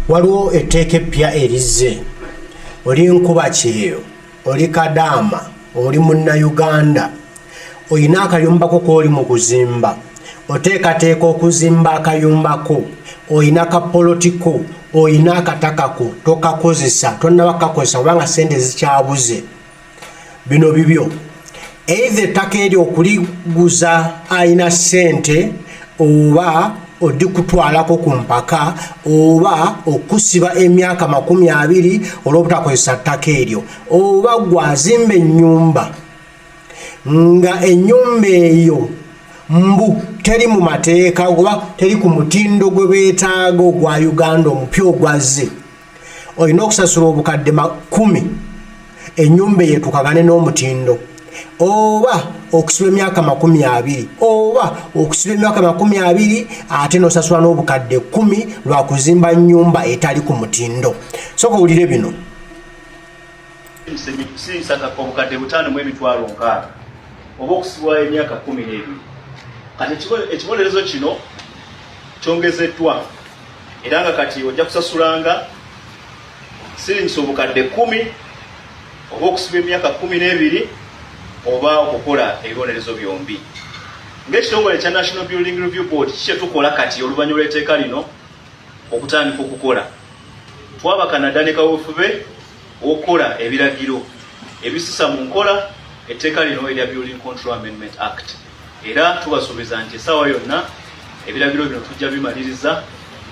waliwo etteeka eppya erize oli nkuba kyeyo oli Kadaama oli munnayuganda oyina akayumba ko k'oli mu kuzimba oteekateeka okuzimba akayumba ko oyina kapolotiko oyina akataka ko tokakozesa tonnaba kakozesa kubanga ssente zikyabuze bino bibyo either ettaka eryo okuliguza ayina ssente oba odikutwalako ku mpaka oba okusiba emyaka 20 olw'obutakozesa ttaka eryo oba gwazimba ennyumba nga ennyumba eyo mbu teri mu mateeka oba teri ku mutindo gwe beetaaga ogwa Uganda omupya ogwazze olina okusasula obukadde 10 ennyumba eyetukagane n'omutindo oba okusiba emyaka 20 oba okusiba emyaka 20 ate nosasula n'obukadde 10 lwa kuzimba nnyumba etali ku mutindo soka owulire bino obukadde 5,600 oba okusibwa emyaka 12 kati ekibonerezo kino kyongezeddwa era nga kati ojja kusasulanga siringisi obukadde 10 oba okusiba emyaka 12 oba okukola ebibonerezo byombi ng'ekitongole kya National Building Review Board kye tukola kati oluvannyuma lw'etteeka lino okutandika okukola twabakana ne kaweefube okukola ebiragiro ebisisa mu nkola etteeka lino erya Building Control Amendment Act era tubasuubiza nti essaawa yonna ebiragiro bino tujja bimaliriza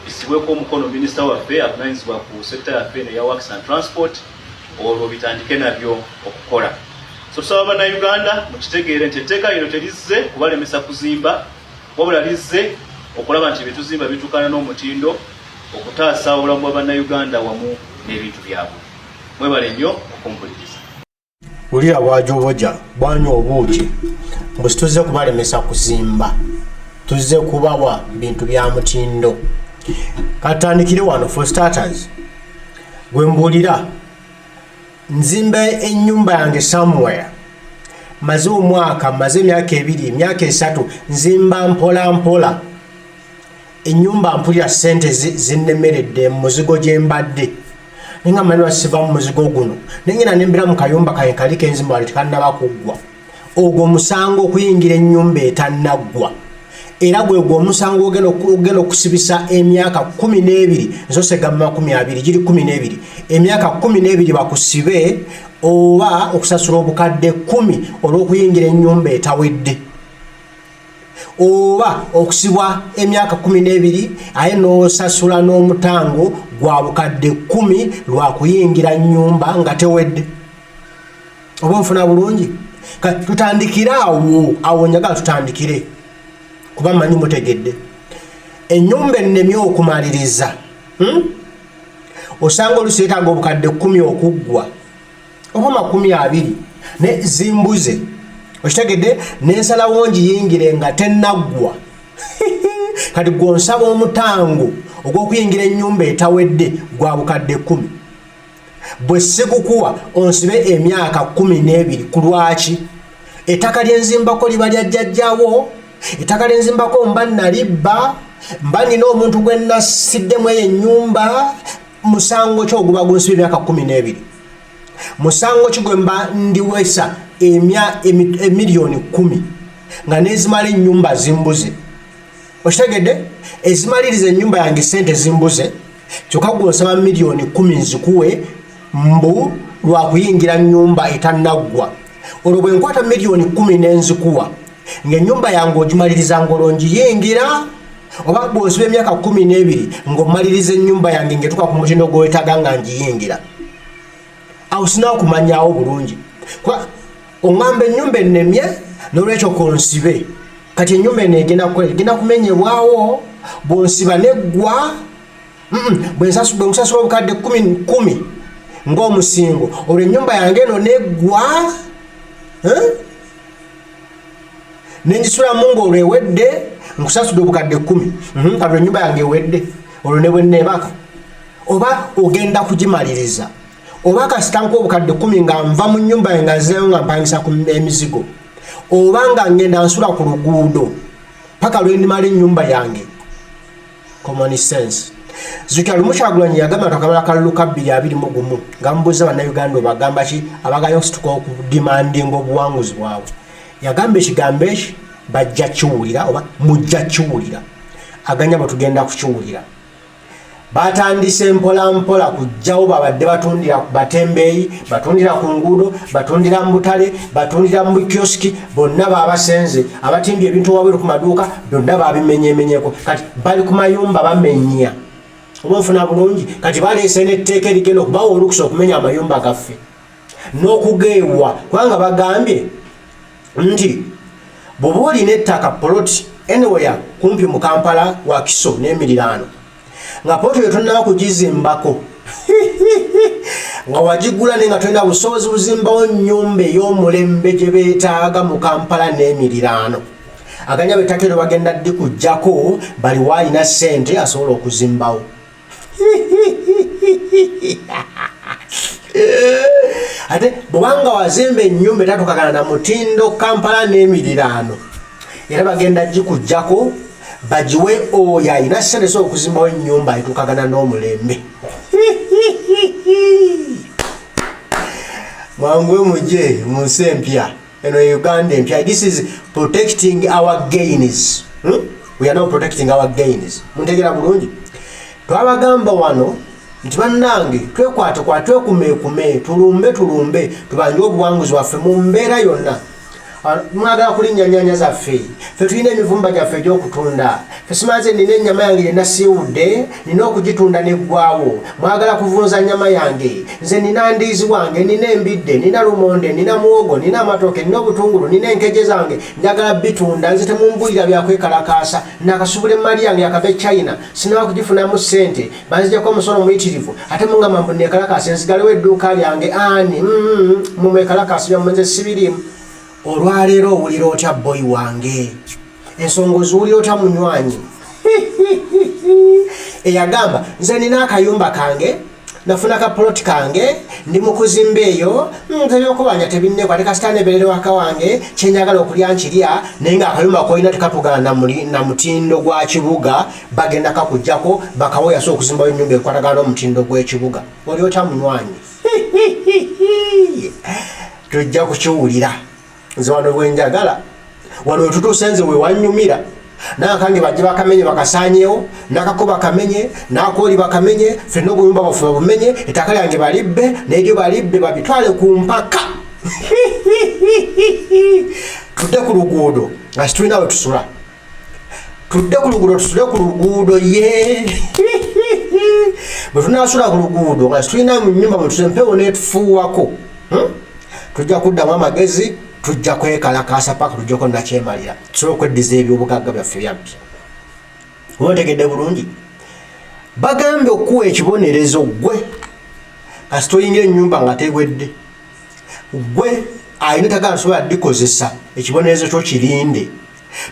bisibweko omukono minisita waffe avunaanyizibwa ku sekita yaffe eya Works and Transport olwo bitandike nabyo okukola. So tusaba bannayuganda mukitegeere nti etteeka lino terizze kubalemesa kuzimba wabula lizze okulaba nti bituzimba bitukana n'omutindo okutaasa obulamu bwa bannayuganda wamu n'ebintu byabwe. Mwebale nnyo okumpuliriza. Ulira bwajoboja bwanywa obuugi mbu situzze kubalemesa kuzimba tuzze kubawa bintu bya mutindo. Katandikire wano for starters gwe mbuulira nzimba ennyumba yange somewhere maze omwaka maze emyaka 2 emyaka 3 nzimba mpola mpola ennyumba mpulira ssente zinnemeredde muzigo gye mbadde ninga mani wasiva mu muzigo guno nengina nembira mu kayumba kaye kali kenzimba wali tekannaba kuggwa ogwo musango okuyingira ennyumba etannaggwa era gwe omusango ogenda okusibisa emyaka 12 nsosega 20 giri 12 emyaka 12 bakusibe oba okusasula obukadde 10 olw'okuyingira ennyumba etawedde oba okusibwa emyaka 12 aye n'osasula n'omutango gwa bukadde 10 lwa kuyingira ennyumba nga tewedde. Oba nfuna bulungi tutandikire awo njagala tutandikire kuba manyi mutegedde ennyumba ennemi okumaliriza osanga oluseetaaga obukadde 10 okuggwa oba 20 ne zimbuze okitegedde n'ensalawo ngiyingire nga tennaggwa kati gwonsaba omutango ogw'okuyingira ennyumba etawedde gwa bukadde 10 bwe sikukuwa onsibe emyaka 12 ku lwaki ettaka lyenzimbako liba lya jjajjawo ettaka lyenzimbako mba nalibba mba nina omuntu gwe nasiddemu eyo ennyumba musango ki oguba gunsiba emyaka 12 musango ki gwe mba ndiwesa emiliyoni 10 nga nezimala ennyumba zimbuze okitegedde ezimaliriza ennyumba yange sente zimbuze kyokka gwonsaba miliyoni 10 nzikuwe mbu lwakuyingira nnyumba etannaggwa olwo bwe nkwata miliyoni 10 nenzikuwa ng'ennyumba yange ogimaliriza ng'olongiyingira oba bw'onsiba emyaka 12 ng'omaliriza ennyumba yange ng'etuuka ku mutindo gw'etaaga nga ngiyingira awo sinaakumanyaawo bulungi oŋŋamba ennyumba ennemye n'olwekyo konsibe kati ennyumba eno egenda kumenyebwawo bw'onsiba neggwa bwe nkusasula obukadde 10 ng'omusingo olwo ennyumba yange eno neggwa nenjisulamu ng'olwo ewedde nkusasudde obukadde 10 kati ennyumba yange ewedde olwo ne bwe neebaka oba ogenda kugimaliriza oba kasitanka obukadde 10 nga nva mu nnyumba yange nga nzeeyo nga mpangisa ku emizigo oba nga ngenda nsula ku luguudo paka lwe ndimala ennyumba yange common sense Zukyali Mukyagulanye yagamba takamala kalulu kabbiri 21 ngambuza bannayuganda bagamba ki abaganya okusituka okudimandinga obuwanguzi bwabwe. Yagamba ekigambo ekyo bajja kiwulira oba mujja kiwulira. Aganya batugenda kukiwulira. Batandise mpola kujjawo babadde batundira ku batembeeyi, batundira ku nguudo, batundira mu butale, batundira mu kioski, bonna babasenze, abatimbye ebintu wabweru ku maduuka, byonna babimenyemenyeko. Kati bali ku mayumba bamenya. Obufuna bulungi kati baleese n'etteeka erigenda okubawa olukusa okumenya amayumba gaffe n'okugeewa kubanga bagambye nti bw'oba olina ettaka poloti anywhere kumpi mu Kampala wa Kiso n'emiriraano nga poloti eyo tonnaba kugizimbako nga wagigula naye nga tolina busobozi buzimbawo nnyumba ey'omulembe gye beetaaga mu Kampala n'emiriraano. Aganya bettaka eryo bagenda ddi kujjako bali waalina ssente asobola okuzimbawo. Ate bwanga wazimba ennyumba etatukagana na mutindo Kampala n'emiriraano era bagenda gikujjako bagiwe oyo alina ssente so okuzimbawo ennyumba etukagana n'omulembe. Mwanguwe mujje mu nsi empya eno Uganda empya. This is protecting our gains. We are now protecting our gains. Muntegera bulungi. Twabagamba wano nti bannange twekwate twekume tulumbe tubanje obuwanguzi waffe mu mbeera yonna. Mwagala kulinnya nnyanya zaffe, ffe tulina emivumba gyaffe egy'okutunda. Ffe simaze nina ennyama yange gye nasiiwudde nina okugitunda n'eggwaawo. Mwagala kuvunza nnyama yange, nze nina ndiizi wange, nina embidde, nina lumonde, nina muwogo, nina amatooke, nina obutungulu, nina enkeje zange, njagala bitunda. Nze temumbulira byakwekalakaasa, nakasubula emmali yange yakava e China, sinaba kugifunamu ssente, banzijjako omusolo muyitirivu, ate mungamba mbu neekalakaasa nsigalewo edduuka lyange ani mumwekalakaasa byammwe nze sibiriimu. Olwaleero owulira otya boyi wange, ensonga oziwulira otya munywanyi. Eyagamba nze nina akayumba kange nafuna ka poloti kange ndi mu kuzimba eyo ebyokubanja tebinnekwa ate kasita neberere waka wange kyenjagala okulya nkirya naye nga akayumba kolina tekatugana na mutindo gwa kibuga bagenda kakujjako bakawo yasobola okuzimbawo ennyumba ekwatagana n'omutindo gw'ekibuga. Oli otya munywanyi. Tujja kukiwulira. Nze wano bwenjagala wano wetutuuse nze wewanyumira nakange bajje bakamenye bakasanyewo nakako bakamenye nakooli bakamenye ffenna obuyumba bwaffe babumenye ettaka lyange balibbe n'eryo balibbe babitwale ku mpaka. Tudde ku luguudo nga situlina we tusula, tudde ku luguudo tusule ku luguudo ye. Bwe tunaasula ku luguudo nga situlina mu nnyumba mwe tusempewo n'etufuuwako tujja kuddamu amagezi, tujja kwekalakaasa paka tujjako nakyemalira tusobola okweddiza ebyobugagga byaffe byabbya. Ontegedde bulungi. Bagambye okuwa ekibonerezo gwe kasita oyingira ennyumba nga tegwedde, gwe alina ettaka nsobola ddikozesa ekibonerezo kyo kirinde.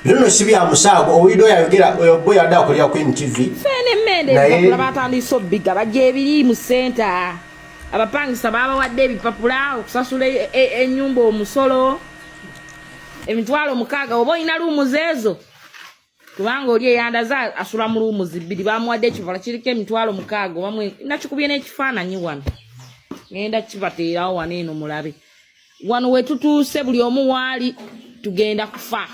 Bino nno si bya musaago. Owulidde oyayogera obo yadde akolera Queen TV naye batandise obbiga bajja ebiri mu senta. Abapangisa babawadde ebipapula okusasula ennyumba omusolo emitwalo 600 oba olina luumuzi ezo kubanga oli eyandaza asula mu luumuzi 2 bamuwadde ekivala kiriko emitwalo 600 bamwe nakikubye n'ekifaananyi wano ngenda kibateerawo wano eno mulabe wano wetutuuse buli omu waali tugenda kufa.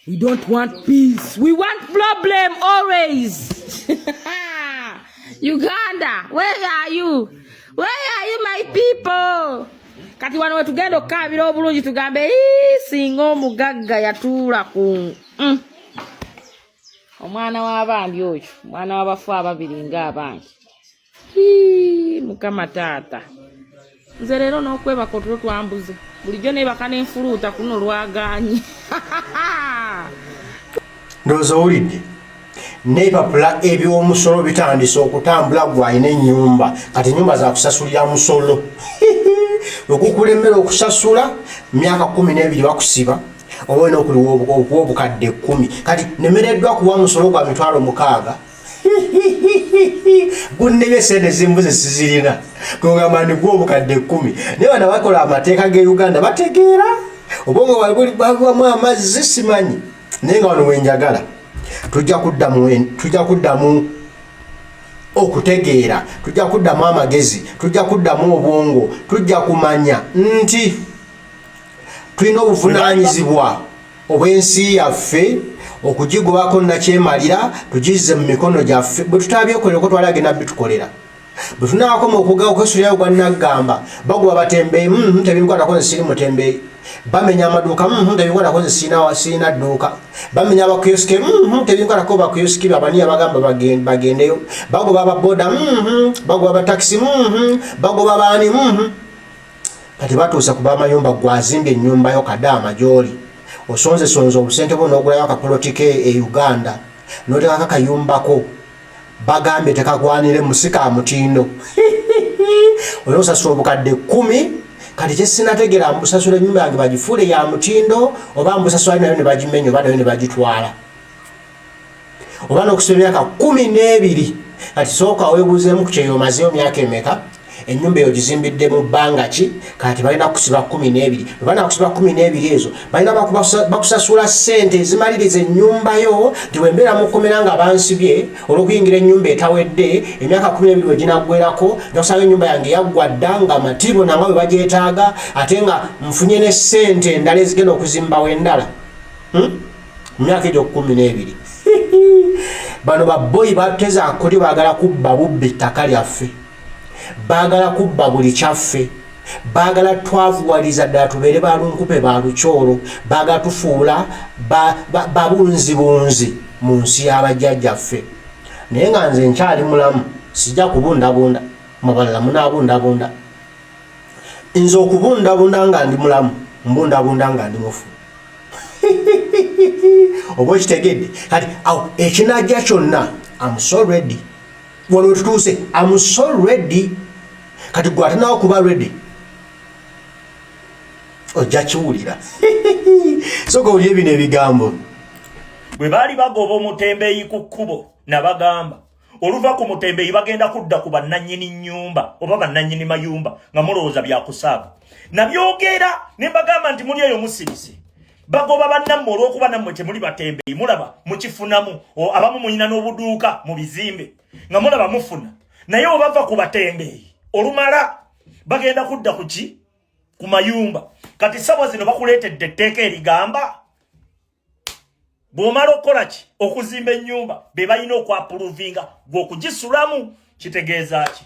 We don't want peace, we want problem always. Uganda, where are you? Where are you, my people? Kati wano wetugenda okukabira obulungi tugambe singa omugagga yatuula ku omwana w'abandi oyo mwana w'abafu ababiri ng'abangi. Mukama taata nze leero n'okwebaka otulo twambuze bulijjo neebaka n'enfuluuta kuno lwagaanyi. Ndowooza owulidde n'ebipapula eby'omusolo bitandise okutambula gwalina ennyumba kati ennyumba zakusasulira musolo. Okukulembera okusasula myaka 12 bakusiba oba olina okuwa obukadde 10 kati nemereddwa kuwa musolo gwa mitwalo 600. Gunnebye sente zimbuze sizirina kugamba ndigwa obukadde 10 naye bana bakola amateeka ge Uganda bategeera obongo bagwamu amazzi simanyi naye nga wano wenjagala tujja kuddamu okutegeera, tujja kuddamu amagezi, tujja kuddamu obwongo, tujja kumanya nti tulina obuvunaanyizibwa obw'ensi yaffe okugigobako nakyemalira tugize mu mikono gyaffe. bwe tutabyekolereko twalage nabbi tukolera. bwe tunaakoma okwesulirayo gwa naggamba bagoba batembeeyi tebinkwatako nze siri mutembeeyi, bamenya amaduuka tebinkwatako nze sirina dduuka, bamenya abakuyosike tebinkwatako bakuyosiki babani abagamba bagendeyo, bagoba ababoda bagoba abatakisi bagoba baani kati batuusa kuba amayumba gwazimbye ennyumba yo kadaama gy'oli osonzesonza obusente bwo n'ogulayo akapolotiko e Uganda n'otekako akayumbako bagambye tekagwanire musika mutindo olina osasula obukadde 10 kati kyesinategeera mbusasula ennyumba yange bagifuule ya mutindo oba mbusasula nayo ne bagimenya oba nayo ne bagitwala oba n'okusula emyaka 12 kati sooka weebuuzeemu ku kyeyo omazeyo myaka emeka ennyumba eyo gizimbidde mu bbanga ki kati balina kusiba 12 bana kusiba 12 ezo balina bakusasula ssente ezimaliriza ennyumba yo nti wembeera mukomera nga bansibye olw'okuyingira ennyumba etawedde emyaka 12 weginaggwerako nosanga ennyumba yange yaggwa dda nga matibo nanga bwe bagyetaaga ate nga nfunye ne ssente endala ezigenda okuzimbawo endala mu myaka egyo 12 bano baboyi batezaakoli baagala kubba bubbi ttaka lyaffe, baagala kubba buli kyaffe, baagala twavuwaliza ddala tubeere balunkupe balukyolo, baagala tufuula babunzibunzi mu nsi y'abajjajjaffe. naye nga nze nkyali mulamu sijja kubundabunda, mubalala munaabundabunda. nze okubundabunda nga ndi mulamu mbundabunda nga ndi mufu. oba okitegedde kati awo ekinajja kyonna I'm so ready. wano tutuuse I'm so ready. kati gwe ate nawe kuba ready ojja kiwulira. soka owulire bino ebigambo. bwe baali bagoba omutembeeyi ku kkubo nabagamba oluva ku mutembeeyi bagenda kudda ku bannannyini nnyumba oba bannannyini mayumba nga mulowooza byakusaaga. nabyogera ne mbagamba nti muli eyo musirise bagoba bannammwe olw'okuba nammwe temuli batembeeyi mulaba mukifunamu abamu mulina n'obuduuka mu bizimbe nga mulaba mufuna naye obava ku batembeeyi olumala bagenda kudda ku ki ku mayumba. kati ssabwa zino bakuleetedde etteeka erigamba bw'omala okukola ki okuzimba ennyumba be balina okwapuluvinga gwe okugisulamu. kitegeeza ki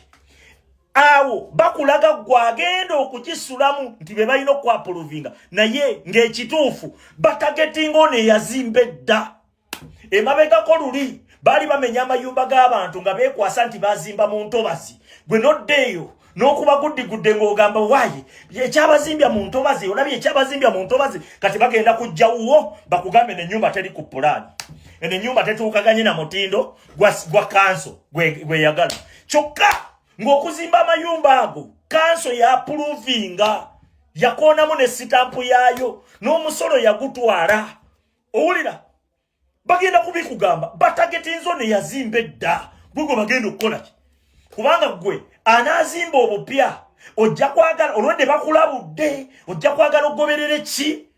awo bakulaga gwagenda okugisulamu nti be balina okwapuluvinga naye ng'ekituufu batagetinga ono eyazimba edda. emabegako luli baali bamenya amayumba g'abantu nga beekwasa nti bazimba mu ntobazi gwe noddeeyo n'okuba guddigudde ng'ogamba waayi ekyabazimbya mu ntobazi olabye ekyabazimbya mu ntobazi kati bagenda kujjawuwo bakugambe n'ennyumba teri ku pulaani eno ennyumba tetuukaganye na mutindo gwa kanso gweyagala kyokka ng'okuzimba amayumba ago kanso yapuluvinga yakoonamu ne sitampu yaayo n'omusolo yagutwala. owulira bagenda kubikugamba batagetinzo ne yazimba edda gwe bagenda okukola ki kubanga gwe anaazimba obupya ojja kwagala olwedde bakulabudde ojja kwagala okugoberera ki.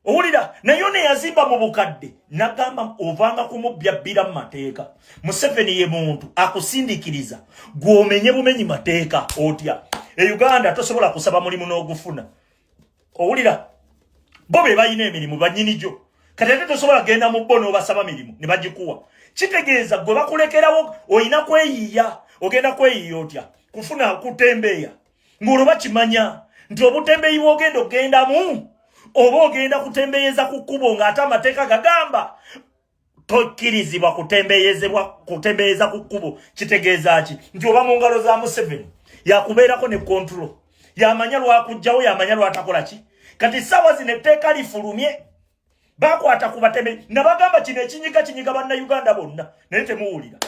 owulira naye ne yazimba mu bukadde nagamba ovanga kumubya bbira mu mateeka. Museveni ye muntu akusindikiriza gw'omenye bumenyi mateeka otya. Uganda tosobola kusaba mulimu n'ogufuna. owulira bo be balina emirimu bannyinijo kati ate tosobola genda mu bo n'obasaba mirimu ne bagikuwa. kitegeeza gwe bakulekerawo olina kweyiiya ogenda kweyiiya otya kufuna kutembeeya ng'olwo bakimanya nti obutembeeyi bw'ogenda ogendamu oba ogenda kutembeeyeza ku kkubo ng'ate amateeka gagamba tokkirizibwa kutembeeyeza ku kkubo. kitegeeza ki nti oba mu ngalo za Museveni yakubeerako ne kontrol yamanya lwakujjawo yamanya lwatakola ki. kati ssaawa zino etteeka lifulumye bakwata ku batembeeyi nabagamba kino kinyiga bannayuganda bonna naye temuwulira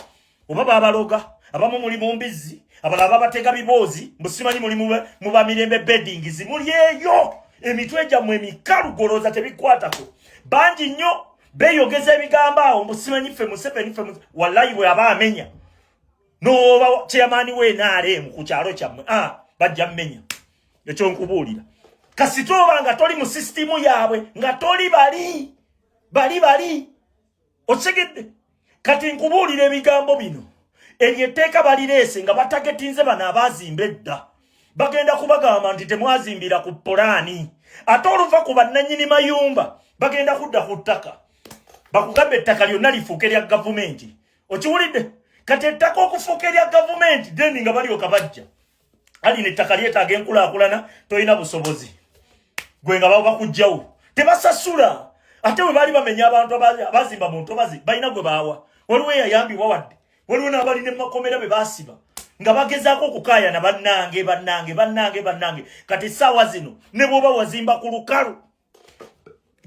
oba babaloga abamu muli mu mbizzi abalala babatega biboozi mbusimanyi muli mu bamirembe beddingizi muli eyo emitwe gyammwe emikalu golooza tebikwatako bangi nnyo beeyogeza ebigambo awo mbusimanyi ffe Museveni wallayi bwe aba amenya n'oba chairman w'NRM ku kyalo kyammwe bajja mmenya. ekyo nkubuulira kasita oba nga toli mu sisitimu yaabwe nga toli bali Otegedde kati nkubuulira ebigambo bino ebyetteeka balireese nga batagetinze bano abazimba edda bagenda kubagamba nti temwazimbira ku pulaani ate oluva ku bannannyini mayumba bagenda kudda ku ttaka bakugambe ettaka lyonna lifuuke lya gavumenti okiwulidde kati ettaka okufuuka erya gavumenti deni nga balyoka bajja alina ettaka lyetaaga enkulaakulana tolina busobozi gwe nga bakugjawo tebasasula ate bwe baali bamenya abantu abazimba mu ntobazi balina gwe baawa waliwo eyayambibwa wadde waliwo n'abalina emakomera be baasiba nga bagezaako okukaayana bannange kati essaawa zino ne bw'oba wazimba ku lukalu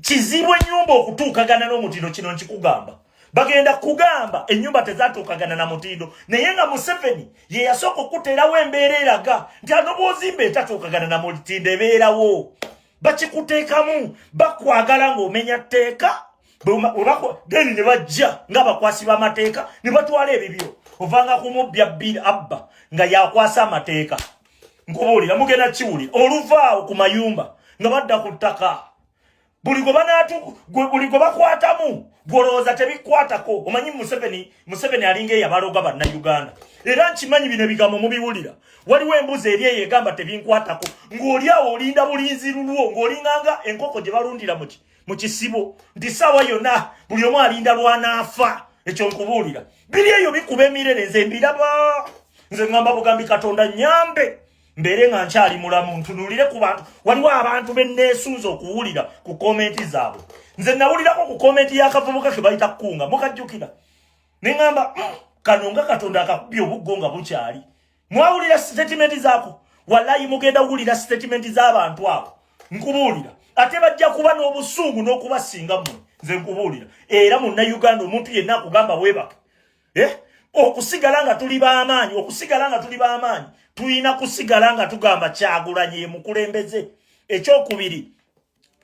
kizibu ennyumba okutuukagana n'omutindo kino nkikugamba bagenda kugamba ennyumba tezatuukagana na mutindo naye nga Museveni ye yasooka okuteerawo embeera eraga nti ano bw'ozimba etatuukagana na mutindo ebeerawo bakikuteekamu bakwagala ng'omenya tteeka deni ne bajja ng'abakwasi b'amateeka ne batwala ebibyo ovanga kumubya bbiri abba nga yakwasa amateeka nkubuulira mugenda kiwulira oluvaawo ku mayumba nga badda ku ttaka buli gwe bakwatamu gwolowooza tebikwatako omanyi Museveni alinga eyabaloga bannayuganda era nkimanyi bino ebigambo mubiwulira waliwo embuzi eri eyo egamba tebinkwatako ng'oli awo olinda bulinzi lulwo ng'olinganga enkoko gye balundira mu kisibo nti saawa yonna buli omu alinda lwanaafa ekyo nkubuulira biri eyo bikuba emirere nze mbiraba nze ngamba bugambi Katonda nyambe mbeere nga nkyali mulamu ntunuulire ku bantu waliwo abantu benneesuuza okuwulira ku komenti zaabwe nze nawulirako ku komenti y'akavubuka ke bayita Kkunga mukajjukira ne ngamba kano nga Katonda akakubye obuggo nga bukyali mwawulira statement zaako wallahi mugenda wulira statement z'abantu abo nkubuulira ate bajja kuba n'obusungu n'okubasinga mmwe nze nkubuulira era munnayuganda omuntu yenna akugamba weebake okusigala nga tuli b'amaanyi tuyina kusigala nga tugamba Kyagulanyi mukulembeze ekyokubiri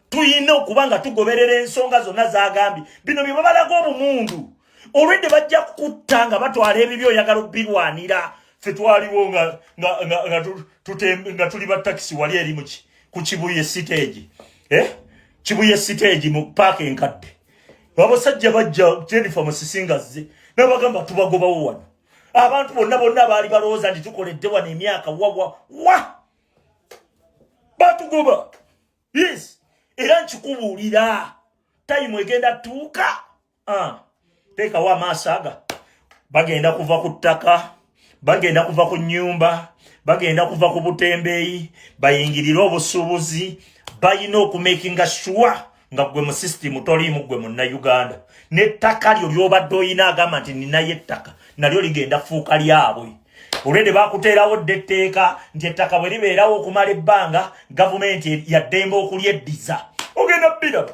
tuyina okuba nga tugoberera ensonga zonna z'agambye bino bye babalaga obumundu olwedde bajja kukutta nga batwala ebibyo oyagala obbirwanira ffe twaliwo nga tuli batakisi wali eri ku Kibuye stage Kibuye stage mu paaka enkadde abasajja bajja Jennifer Musisingazze n'abagamba tubagobawo wano abantu bonna baali balowooza nti tukoledde wano emyaka batugoba yes era nkikubuulira time egenda tuuka teekawo amaaso aga bagenda kuva ku ttaka bagenda kuva ku nnyumba bagenda kuva ku butembeeyi bayingirire obusuubuzi bayina okumakinga sure nga gwe mu system toliimu gwe munnayuganda n'ettaka lyo ly'obadde oyina agamba nti ninayo ettaka nalyo ligenda fuuka lyabwe olwedde bakuteerawo dde etteeka nti ettaka bwe libeerawo okumala ebbanga gavumenti yaddembe okulyeddiza ogenda biraba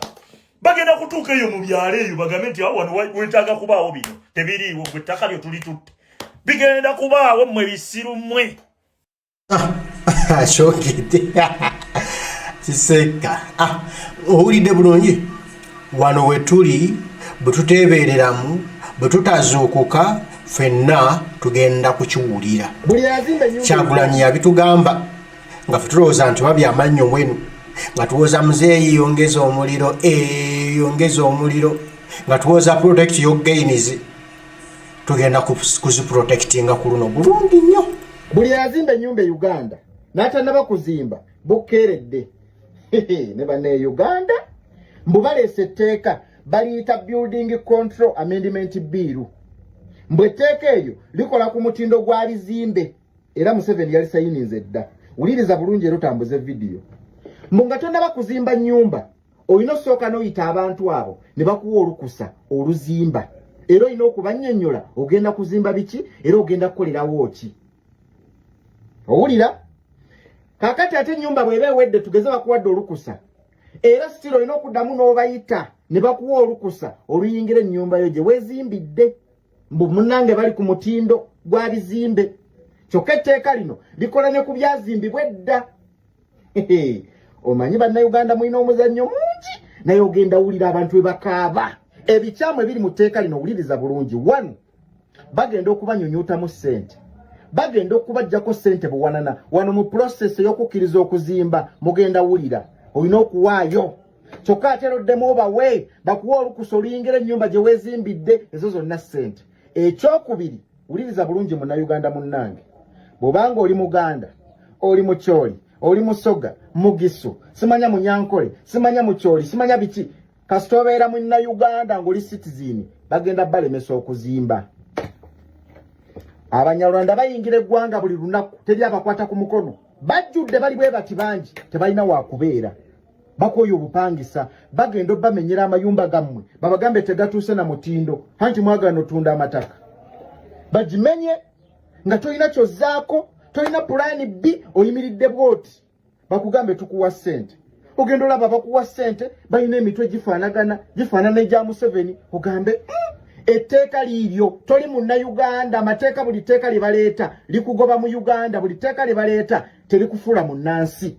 bagenda kutuuka eyo mu byalo eyo bagambe nti wano wetaaga kubaawo bino tebiriiwo gwe ettaka lyo tulitutte bigenda kubaawo mmwe bisiru mmwe ashogedde kiseka owulidde bulungi wano wetuli bwe tuteebereramu bwe tutazuukuka ffenna tugenda kukiwulira Kyagulanyi yabitugamba nga ffe tulowooza nti babya amannyo mwenu nga tuwoza muzeeyi yongeza omuliro nga tuwoza protect your gains tugenda kuziprotectinga ku luno bulungi nnyo buli yazimba ennyumba e Uganda n'atannaba kuzimba bukkeeredde ne banne Uganda mbu baleese etteeka baliyita Building Control Amendment Bill mbwe etteeka eyo likola ku mutindo gwa bizimbe era Museveni yali sayininze dda wuliriza bulungi era otambuze vidiyo mbu nga tonnaba kuzimba nnyumba olina osooka n'oyita abantu abo ne bakuwa olukusa oluzimba era olina okubannyonnyola ogenda kuzimba biki era ogenda kukolerawo ki owulira kakati ate ennyumba bw'eba ewedde tugeze bakuwadde olukusa era sitiro olina okuddamu n'obayita ne bakuwa olukusa oluyingira ennyumba yo gye weezimbidde mbu munnange bali ku mutindo gwa bizimbe kyokka etteeka lino likola ne ku byazimbibwa edda omanyi bannayuganda mulina omuzannyo mungi naye ogenda wulira abantu bwe bakaaba ebikyamu ebiri mu tteeka lino wuliriza bulungi 1 bagenda okubanyonyootamu ssente bagenda okubajjako ssente buwanana wano mu process ey'okukkiriza okuzimba mugenda wulira olina okuwaayo kyokka ateroddemu obawe bakuwa olukusa oluyingira ennyumba gye weezimbidde ezo zonna ssente. Ekyokubiri, wuliriza bulungi munnayuganda munnange, bw'obanga oli Muganda, oli Mukyoli, oli Musoga, Mugisu, simanya Munyankole, simanya Mukyoli, simanya biki, kasita obeera munnayuganda ng'oli citizen, bagenda balemesa okuzimba. Abanyarwanda bayingira eggwanga buli lunaku, teri abakwata ku mukono, bajjudde bali bwe bati bangi, tebalina waakubeera. Bakoyo obupangisa, bagenda obamenyera amayumba gammwe, babagambe tegatuuse na mutindo, anti mwagala otunda amataka. Bagimenye nga tolina kyozzaako, tolina pulaani B, oyimiridde bwoti, bakugambe tukuwa ssente. Ogenda olaba bakuwa ssente, balina emitwe gifaanana egya Museveni, ogambe etteeka liiryo, toli munnayuganda, amateeka buli tteeka lye baleeta likugoba mu Uganda, buli tteeka lye baleeta terikufuula munnansi.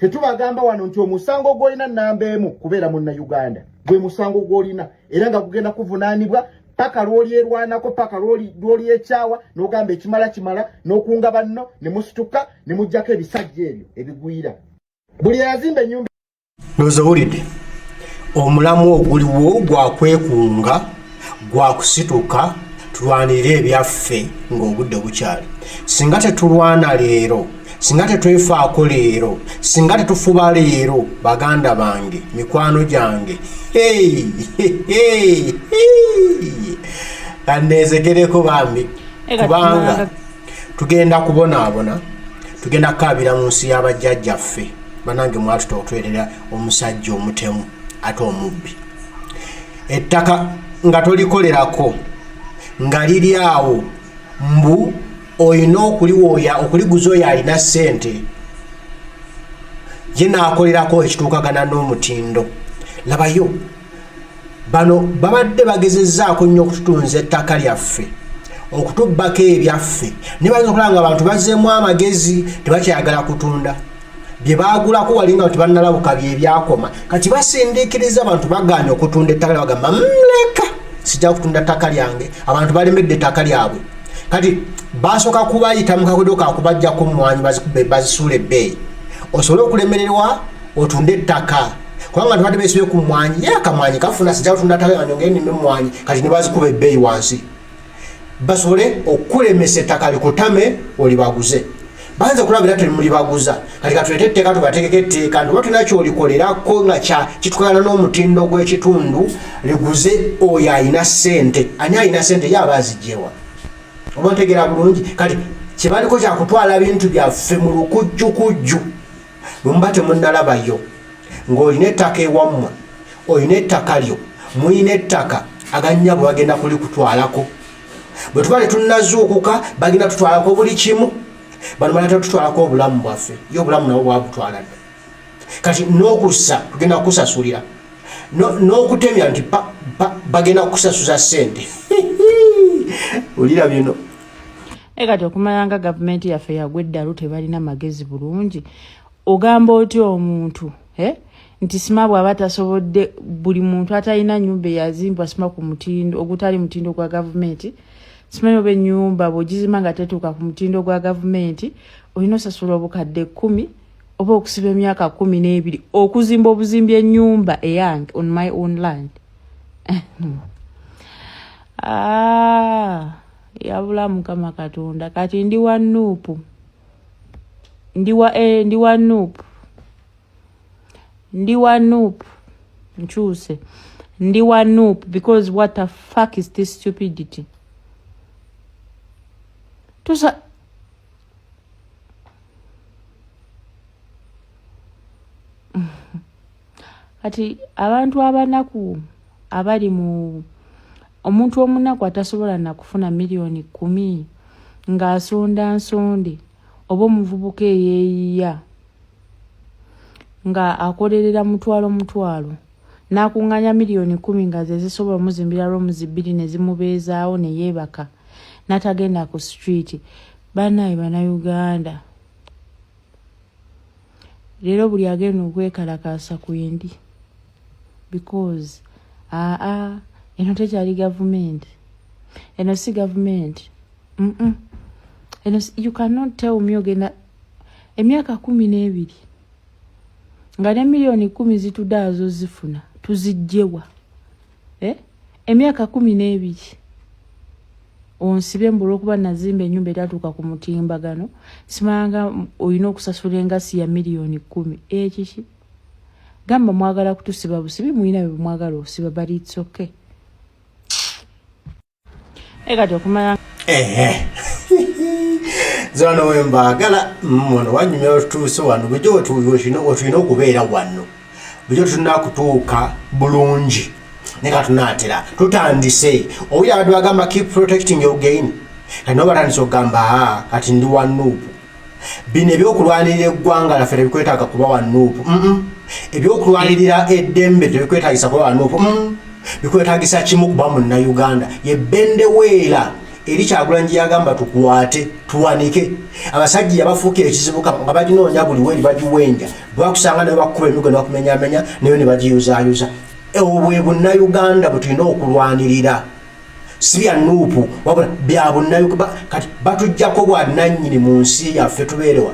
Tetubagamba wano nti omusango gw'olina nnamba emu kubeera munnayuganda, gwe musango gw'olina, era nga gugenda kuvunaanibwa paka lw'olyerwanako, paka lw'olyekyawa, n'ogamba ekimala, n'okunga banno, ne musituka, ne muggyako ebisajja ebyo ebigwira. Buli yazimba ennyumba. Nozawulidde omulamu oguliwo gwakwekunga, gwakusituka, tulwanire ebyaffe ng'obudde bukyali. Singa tetulwana leero, singa tetwefaako leero, singa tetufuba leero, baganda bange, mikwano gyange, kanneezegereko bambi, kubanga tugenda kubonaabona, tugenda kukaabira mu nsi y'abajjajjaffe. Banange mwatuta otwerera omusajja omutemu ate omubbi. Ettaka nga tolikolerako, nga liri awo, mbu oyina okuliguza oyo alina ssente, ye naakolerako ekituukagana n'omutindo. Labayo, bano babadde bagezezzaako nnyo okututunza ettaka lyaffe, okutubbako ebyaffe, ne bayinza okulaba nga abantu bazzeemu amagezi, tebakyayagala kutunda. Bye baagulako walinga nti bannalabuka bye byakoma, kati basendeekereza abantu bagaanye okutunda ettaka lyabwe, bagamba leka sijja kutunda ttaka lyange, abantu balemedde ettaka lyabwe. Kati basooka kubayita mu kakodyo kakubajjako mmwanyi bazisuula ebbeeyi, osobole okulemererwa otunde ettaka, kubanga tubadde beesibye ku mmwanyi, ye akamwanyi kafuna, sijja kutunda ttaka lyange ngende nnime mmwanyi, kati ne bazikuba ebbeeyi wansi, basobole okulemesa ettaka likutame olibaguze. Banza kulabira temulibaguza, kati katulete etteeka tubategeke etteeka, nti tulina kyolikolerako nga kitukana n'omutindo gw'ekitundu, liguze oyo alina ssente. Ani alina ssente? Ye aba azigyewa. Oba ntegeera bulungi? Kati kyebaliko kyakutwala bintu byaffe mu lukujjukujju, bwe muba temunnalabayo ng'olina ettaka ewammwe, olina ettaka lyo, muyina ettaka, agannya bwe bagenda kulikutwalako. Bwe tuba tetunnazuukuka bagenda tutwalako buli kimu. Bano balata tutwalako obulamu bwaffe, ye obulamu nabo bwabutwala dda. Kati n'okussa tugenda kukusasulira, n'okutemya nti bagenda kukusasuza ssente. Olira bino. Kati okumanya nga gavumenti yaffe yagwa eddalu tebalina magezi bulungi, ogamba otya omuntu nti sima bw'aba tasobodde, buli muntu atalina nnyumba eyazimbwa sima ku mutindo ogutali mutindo gwa gavumenti, simanyi oba ennyumba bw'ogizimba nga tetuuka ku mutindo gwa gavumenti, olina osasula obukadde 10 oba okusiba emyaka 12 okuzimba obuzimbi ennyumba eyange on my own land. Yabula Mukama Katonda, kati ndi wa Nuupu, nkyuse, ndi wa Nuupu, because what the fuck is this stupidity? Tusa kati abantu abanaku abali mu omuntu omunaku atasobola na kufuna milioni 10 ng'asonda nsonde, oba omuvubuka eyeeyiya nga akolerera mutwalo n'akunganya milioni 10 nga ze zisobola muzimbira rooms 2 ne zimubeezaawo ne yeebaka n'atagenda ku street. Banaye Bannayuganda, leero buli agenda okwekalakaasa ku yindi, because eno tekyali gavumenti, eno si gavumenti. Eno you cannot tell me ogenda emyaka 12 nga ne milioni 10 zitudaazo zifuna tuzijjewa emyaka 12 onsibe mbula okuba nazimba ennyumba etatuuka ku mutimbagano simanga olina okusasula engasi ya milioni 10 ekiki gamba mwagala kutusiba busibi mulina bwe mwagala osiba but it's okay kati okumanya zano wembagala mwono wanyumya otuuse wano bujo otulina okubeera wano bujo tulina kutuuka bulungi neka tunatera tutandise obuya abantu bagamba keep protecting your gain kati no batandise okugamba kati ndi wanuupu bino ebyokulwanirira eggwanga laffe tebikwetaaga kuba wanuupu ebyokulwanirira eddembe tebikwetaagisa kuba wanuupu bikwetaagisa kimu kuba munnayuganda yebbendeweera eri Kyagulanyi yagamba tukwate tuwanike abasajja yabafuukira ekizibuka nga baginoonya buli weri bagiwenja bwakusanga nayo bakuba emigo ne bakumenyamenya nayo ne bagiyuzaayuza obwe bunnayuganda butulina okulwanirira si bya nuupu wabula bya bunnayuganda kati batujjako bwannannyini mu nsi yaffe tubeerewa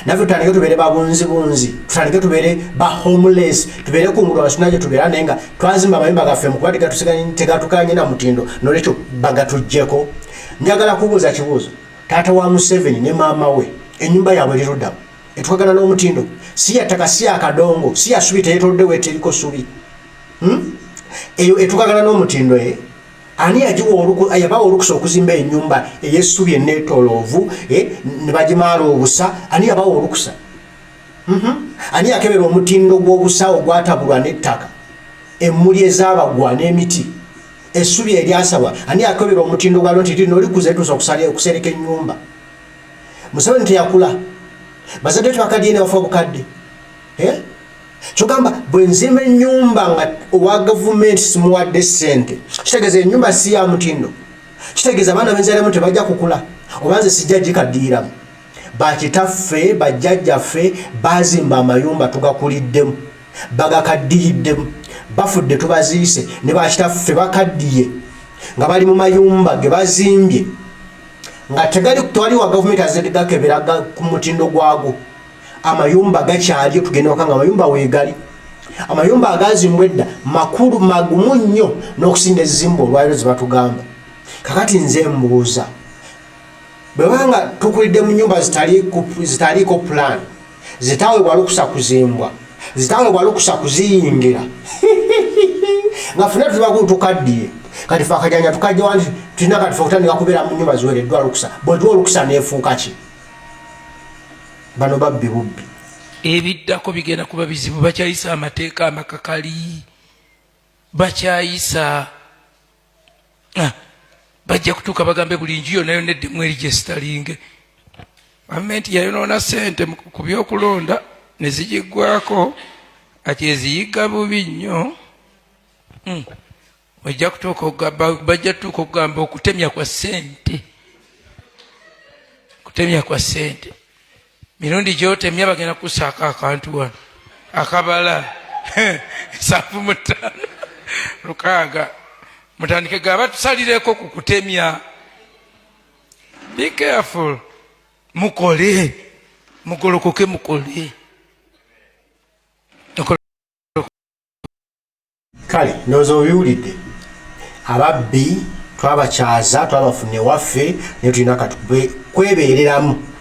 naffe tutandike tubeere babunzibunzi tutandike tubeere ba homeless tubeere kungulu abasunaje tubeera naye nga twazimba amayumba gaffe mu kuba tegatukanye na mutindo nolwekyo bagatujjeko njagala kubuuza kibuuzo taata wa Museveni ne maama we ennyumba yaabwe liruddamu etukagana n'omutindo si yattaka si yakadongo si yasubi teyetoloddewo eteriko subi eyo etukagana n'omutindo ani yabawa olukusa okuzimba ennyumba ey'essubi enneetooloovu ne bagimaala obusa ani yabawa olukusa ani yakebera omutindo gw'obusa ogwatabulwa n'ettaka emmuli ezaabagwa n'emiti essubi eryasabwa ani yakebera omutindo gwalwo nti lino olikuza etuusa okusereka ennyumba Museveni teyakula bazadde tebakaddiye ne bafa obukadde kyogamba bwe nzimba ennyumba nga owa gavumenti simuwadde ssente kitegeeza ennyumba si ya mutindo kitegeeza abaana benzalemu tebajja kukula oba nze sijja gikaddiiramu bakitaffe bajjajjaffe bazimba amayumba tugakuliddemu bagakaddiyiddemu bafudde tubaziise ne bakitaffe bakaddiye nga bali mu mayumba ge bazimbye nga tewali wa gavumenti azegakebera ku mutindo gwago amayumba gakyali tugenda wakanga amayumba weegali amayumba agazimbwa edda makulu magumu nnyo n'okusinga ezizimba olwaliro ze batugamba kakati nze mbuuza bwebanga tukulidde mu nnyumba zitaliiko plan zitaweebwa lukusa kuzimbwa zitaweebwa lukusa kuziyingira nga funa tukaddiye kati fe akajanja tukajja wandi tulina kati fe kutandika kubeera mu nnyumba ziweereddwa lukusa bwetuwa olukusa neefuuka ki bano babbi bubbi ebiddako bigenda kuba bizibu bakyayisa amateeka amakakali bakyayisa bajja kutuuka bagambe buli nju yonna yonna eddemu erigesitalinge gavumenti yayonoona ssente ku byokulonda ne zigiggwako ati eziyiga bubi nnyo bajja tutuuka okugamba okutemya kwa ssente kutemya kwa ssente mirundi gyotemya bagenda kusaako akantu wano akabala 7 6 mutandike gaba tusalireko ku kutemya. Be careful. Mukole mugolokoke mukole. Kale nozo biwulidde ababbi twabakyaza twabafune waffe ne tulina kwebeereramu